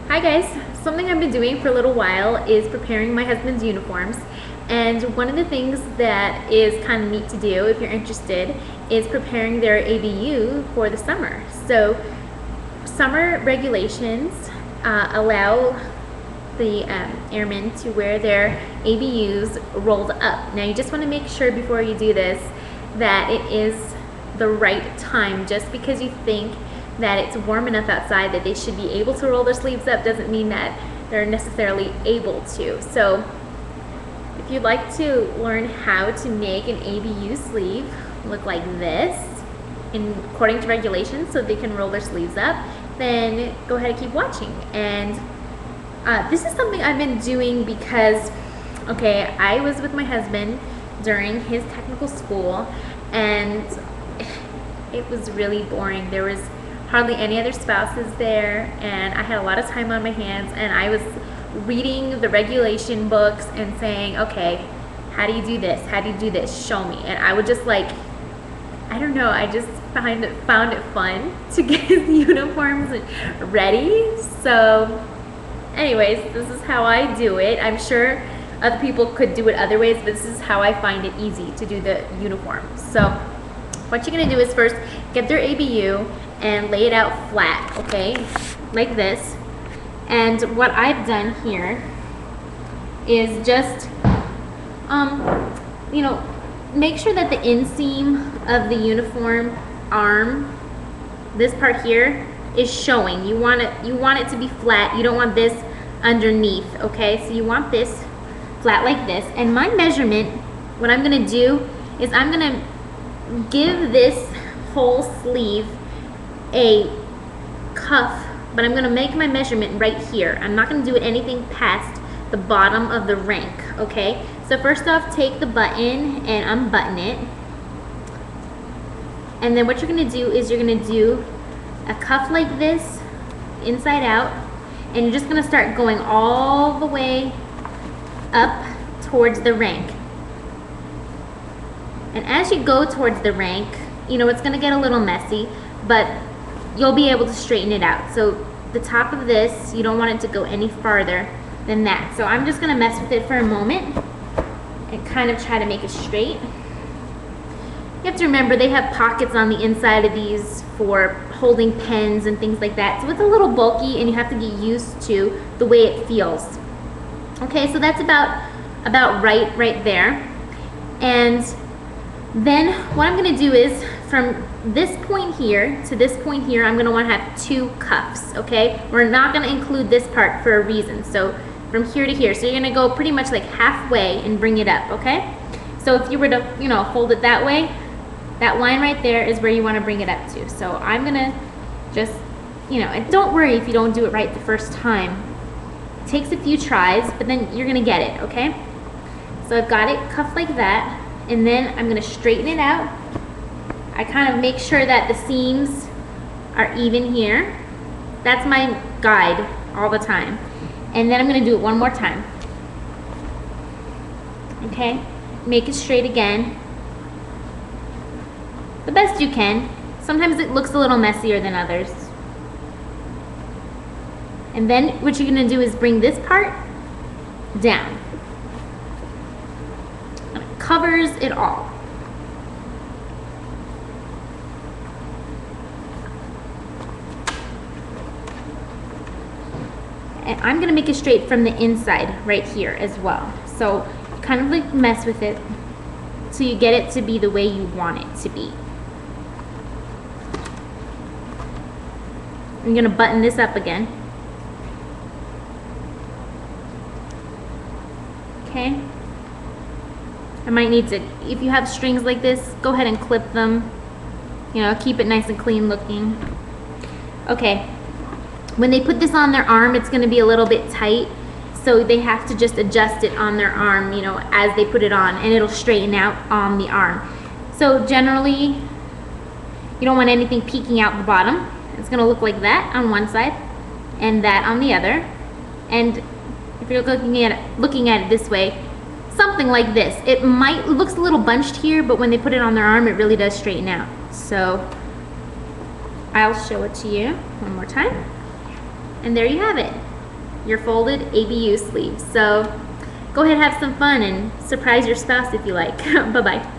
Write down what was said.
Hi guys, something I've been doing for a little while is preparing my husband's uniforms, and one of the things that is kind of neat to do if you're interested is preparing their ABU for the summer. So summer regulations allow the airmen to wear their ABUs rolled up. Now you just want to make sure before you do this that it is the right time. Just because you think that it's warm enough outside that they should be able to roll their sleeves up doesn't mean that they're necessarily able to. So if you'd like to learn how to make an ABU sleeve look like this according to regulations so they can roll their sleeves up, then go ahead and keep watching. And this is something I've been doing because, okay, I was with my husband during his technical school and it was really boring. There was hardly any other spouses there, and I had a lot of time on my hands, and I was reading the regulation books and saying, okay, how do you do this? How do you do this? Show me. And I would just like, I don't know, I just found it fun to get his uniforms ready. So anyways, this is how I do it. I'm sure other people could do it other ways, but this is how I find it easy to do the uniforms. So what you're gonna do is first get their ABU and lay it out flat, okay, like this. And what I've done here is just, you know, make sure that the inseam of the uniform arm, this part here, is showing. You want it to be flat. You don't want this underneath, okay? So you want this flat like this. And my measurement, what I'm gonna do is I'm gonna give this whole sleeve a cuff, but I'm gonna make my measurement right here. I'm not gonna do anything past the bottom of the rank, okay? So first off, take the button and unbutton it. And then what you're gonna do is you're gonna do a cuff like this, inside out, and you're just gonna start going all the way up towards the rank. And as you go towards the rank, you know, it's gonna get a little messy, but you'll be able to straighten it out. So the top of this, you don't want it to go any farther than that. So I'm just gonna mess with it for a moment and kind of try to make it straight. You have to remember they have pockets on the inside of these for holding pens and things like that. So it's a little bulky and you have to get used to the way it feels. Okay, so that's about right there. And then what I'm gonna do is from this point here to this point here, I'm gonna wanna have two cuffs, okay? We're not gonna include this part for a reason. So from here to here, so you're gonna go pretty much like halfway and bring it up, okay? So if you were to, you know, hold it that way, that line right there is where you wanna bring it up to. So I'm gonna just, you know, and don't worry if you don't do it right the first time. It takes a few tries, but then you're gonna get it, okay? So I've got it cuffed like that, and then I'm gonna straighten it out. I kind of make sure that the seams are even here. That's my guide all the time. And then I'm gonna do it one more time. Okay, make it straight again. The best you can. Sometimes it looks a little messier than others. And then what you're gonna do is bring this part down. And it covers it all. And I'm gonna make it straight from the inside right here as well. So kind of like mess with it so you get it to be the way you want it to be. I'm gonna button this up again. Okay. I might need to, if you have strings like this, go ahead and clip them. You know, keep it nice and clean looking. Okay. When they put this on their arm, it's gonna be a little bit tight, so they have to just adjust it on their arm, you know, as they put it on, and it'll straighten out on the arm. So generally, you don't want anything peeking out the bottom. It's gonna look like that on one side, and that on the other. And if you're looking at it this way, something like this. It looks a little bunched here, but when they put it on their arm, it really does straighten out. So I'll show it to you one more time. And there you have it. your folded ABU sleeves. So go ahead, have some fun, and surprise your spouse if you like. Bye-bye.